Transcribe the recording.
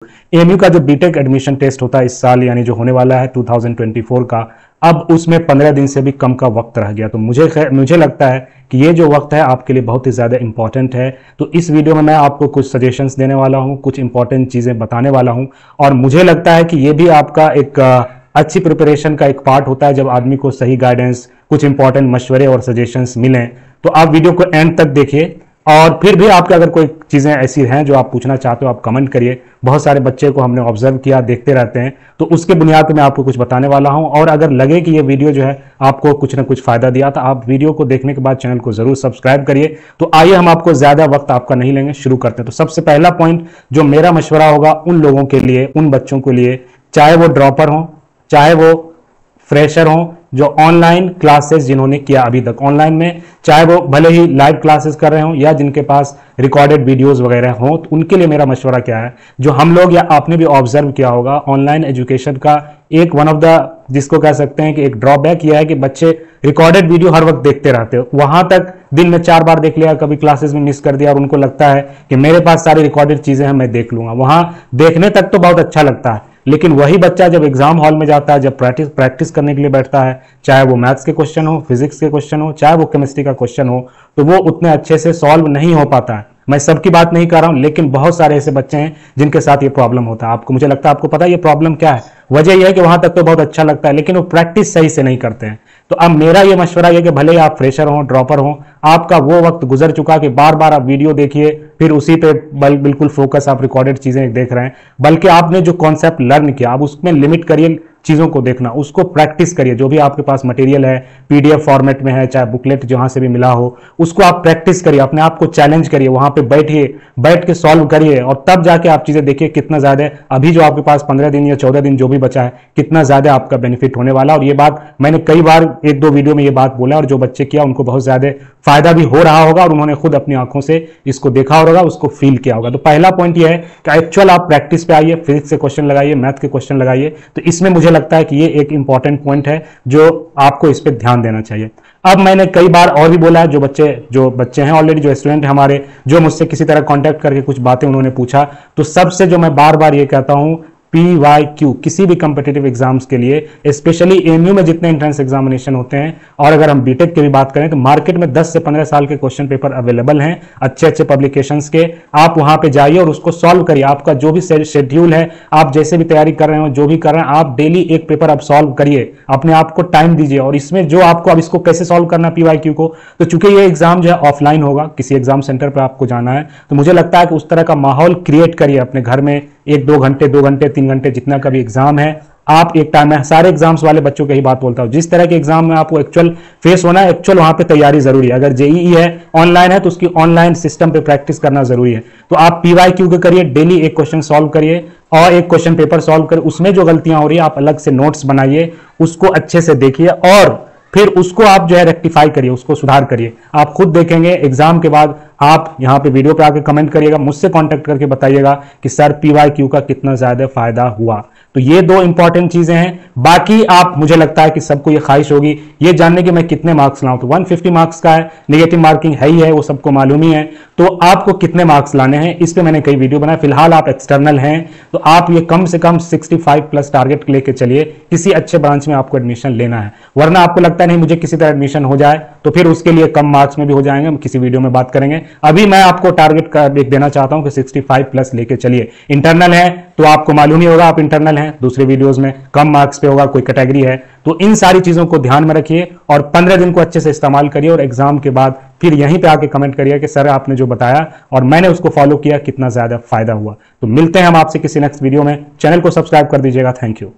AMU का जो BTech admission test होता है इस साल यानी जो होने वाला है 2024 का, अब उसमें 15 दिन से भी कम का वक्त रह गया। तो मुझे लगता है कि ये जो वक्त है आपके लिए बहुत ही ज़्यादा इंपॉर्टेंट है। तो इस वीडियो में मैं आपको कुछ सजेशंस देने वाला हूँ, कुछ इंपॉर्टेंट चीज़ें बताने वाला हूँ, और मुझे लगता है कि ये भी आपका एक अच्छी प्रिपरेशन का एक पार्ट होता है। जब आदमी को सही गाइडेंस, कुछ इंपॉर्टेंट मशवरे और सजेशंस मिलें तो आप वीडियो को एंड तक देखिए। और फिर भी आपके अगर कोई चीज़ें ऐसी हैं जो आप पूछना चाहते हो आप कमेंट करिए। बहुत सारे बच्चे को हमने ऑब्जर्व किया, देखते रहते हैं, तो उसके बुनियाद पर मैं आपको कुछ बताने वाला हूं। और अगर लगे कि ये वीडियो जो है आपको कुछ ना कुछ फायदा दिया तो आप वीडियो को देखने के बाद चैनल को जरूर सब्सक्राइब करिए। तो आइए हम आपको ज्यादा वक्त आपका नहीं लेंगे, शुरू करते हैं। तो सबसे पहला पॉइंट जो मेरा मशवरा होगा उन लोगों के लिए, उन बच्चों के लिए, चाहे वो ड्रॉपर हो चाहे वो फ्रेशर हो, जो ऑनलाइन क्लासेस जिन्होंने किया अभी तक ऑनलाइन में, चाहे वो भले ही लाइव क्लासेस कर रहे हो या जिनके पास रिकॉर्डेड वीडियोस वगैरह हो, तो उनके लिए मेरा मशवरा क्या है। जो हम लोग या आपने भी ऑब्जर्व किया होगा, ऑनलाइन एजुकेशन का एक वन ऑफ द जिसको कह सकते हैं कि एक ड्रॉबैक यह है कि बच्चे रिकॉर्डेड वीडियो हर वक्त देखते रहते हो। वहां तक दिन में 4 बार देख लिया, कभी क्लासेस में मिस कर दिया, और उनको लगता है कि मेरे पास सारी रिकॉर्डेड चीजें हैं, मैं देख लूंगा। वहां देखने तक तो बहुत अच्छा लगता है, लेकिन वही बच्चा जब एग्जाम हॉल में जाता है, जब प्रैक्टिस करने के लिए बैठता है, चाहे वो मैथ्स के क्वेश्चन हो, फिजिक्स के क्वेश्चन हो, चाहे वो केमिस्ट्री का क्वेश्चन हो, तो वो उतने अच्छे से सॉल्व नहीं हो पाता है। मैं सबकी बात नहीं कर रहा हूं, लेकिन बहुत सारे ऐसे बच्चे हैं जिनके साथ ये प्रॉब्लम होता है। आपको, मुझे लगता है आपको पता है ये प्रॉब्लम क्या है। वजह यह है कि वहां तक तो बहुत अच्छा लगता है, लेकिन वो प्रैक्टिस सही से नहीं करते हैं। तो अब मेरा ये मशवरा है कि भले ही आप फ्रेशर हो, ड्रॉपर हो, आपका वो वक्त गुजर चुका कि बार बार आप वीडियो देखिए फिर उसी पे बिल्कुल फोकस आप रिकॉर्डेड चीजें देख रहे हैं। बल्कि आपने जो कॉन्सेप्ट लर्न किया आप उसमें लिमिट करिए चीजों को देखना, उसको प्रैक्टिस करिए। जो भी आपके पास मटेरियल है, पीडीएफ फॉर्मेट में है, चाहे बुकलेट जहां से भी मिला हो, उसको आप प्रैक्टिस करिए, अपने आप को चैलेंज करिए, वहां पे बैठिए, बैठ के सॉल्व करिए, और तब जाके आप चीजें देखिए कितना ज्यादा अभी जो आपके पास 15 दिन या 14 दिन जो भी बचा है, कितना ज्यादा आपका बेनिफिट होने वाला। और ये बात मैंने कई बार 1-2 वीडियो में ये बात बोला, और जो बच्चे किया उनको बहुत ज्यादा फायदा भी हो रहा होगा, और उन्होंने खुद अपनी आंखों से इसको देखा होगा, उसको फील किया होगा। तो पहला पॉइंट ये है कि एक्चुअल आप प्रैक्टिस पे आइए, फिजिक्स के क्वेश्चन लगाइए, मैथ के क्वेश्चन लगाइए। तो इसमें मुझे लगता है कि ये एक इंपॉर्टेंट पॉइंट है जो आपको इस पे ध्यान देना चाहिए। अब मैंने कई बार और भी बोला है, जो बच्चे हैं ऑलरेडी, जो स्टूडेंट हैं हमारे, जो मुझसे किसी तरह कांटेक्ट करके कुछ बातें उन्होंने पूछा, तो सबसे जो मैं बार बार ये कहता हूं, PYQ किसी भी कॉम्पिटिटिव एग्जाम्स के लिए, स्पेशली एएमयू में जितने एंट्रेंस एग्जामिनेशन होते हैं, और अगर हम बीटेक की भी बात करें तो मार्केट में 10 से 15 साल के क्वेश्चन पेपर अवेलेबल हैं अच्छे अच्छे पब्लिकेशंस के। आप वहां पे जाइए और उसको सॉल्व करिए। आपका जो भी शेड्यूल है, आप जैसे भी तैयारी कर रहे हो, जो भी कर रहे हैं, आप डेली एक पेपर आप सॉल्व करिए, अपने आप को टाइम दीजिए। और इसमें जो आपको, अब इसको कैसे सॉल्व करना PYQ को, तो चूंकि ये एग्जाम जो है ऑफलाइन होगा, किसी एग्जाम सेंटर पर आपको जाना है, तो मुझे लगता है कि उस तरह का माहौल क्रिएट करिए अपने घर में। 1-2 घंटे, 2 घंटे, 3 घंटे, जितना का भी एग्जाम है, आप एक टाइम में, सारे एग्जाम्स वाले बच्चों को यही बात बोलता हूं, जिस तरह के एग्जाम में आपको एक्चुअल फेस होना है, एक्चुअल वहां पे तैयारी जरूरी है। अगर जेईई है, ऑनलाइन है, तो उसकी ऑनलाइन सिस्टम पे प्रैक्टिस करना जरूरी है। तो आप PYQ के करिए, डेली एक क्वेश्चन सॉल्व करिए और एक क्वेश्चन पेपर सॉल्व करिए। उसमें जो गलतियां हो रही है आप अलग से नोट्स बनाइए, उसको अच्छे से देखिए, और फिर उसको आप जो है रेक्टिफाई करिए, उसको सुधार करिए। आप खुद देखेंगे एग्जाम के बाद, आप यहां पे वीडियो पे आके कमेंट करिएगा, मुझसे कांटेक्ट करके बताइएगा कि सर PYQ का कितना ज्यादा फायदा हुआ। तो ये 2 इंपॉर्टेंट चीजें हैं। बाकी आप, मुझे लगता है कि सबको ये ख्वाहिश होगी ये जानने की मैं कितने मार्क्स लाऊं। तो 150 मार्क्स का है, नेगेटिव मार्किंग है ही है, वो सबको मालूम ही है। तो आपको कितने मार्क्स लाने हैं, इस पे मैंने कई वीडियो बनाए। फिलहाल आप एक्सटर्नल हैं, तो आप ये कम से कम 65+ टारगेट लेके चलिए। किसी अच्छे ब्रांच में आपको एडमिशन लेना है, वरना आपको लगता है नहीं मुझे किसी तरह एडमिशन हो जाए, तो फिर उसके लिए कम मार्क्स में भी हो जाएंगे, हम किसी वीडियो में बात करेंगे। अभी मैं आपको टारगेट का देना चाहता हूं कि 65+ लेके चलिए। इंटरनल है तो आपको मालूम ही होगा, आप इंटरनल हैं, दूसरे वीडियोस में कम मार्क्स पे होगा, कोई कैटेगरी है। तो इन सारी चीजों को ध्यान में रखिए और 15 दिन को अच्छे से इस्तेमाल करिए, और एग्जाम के बाद फिर यहीं पे आके कमेंट करिए कि सर आपने जो बताया और मैंने उसको फॉलो किया, कितना ज्यादा फायदा हुआ। तो मिलते हैं हम आपसे किसी नेक्स्ट वीडियो में। चैनल को सब्सक्राइब कर दीजिएगा। Thank you.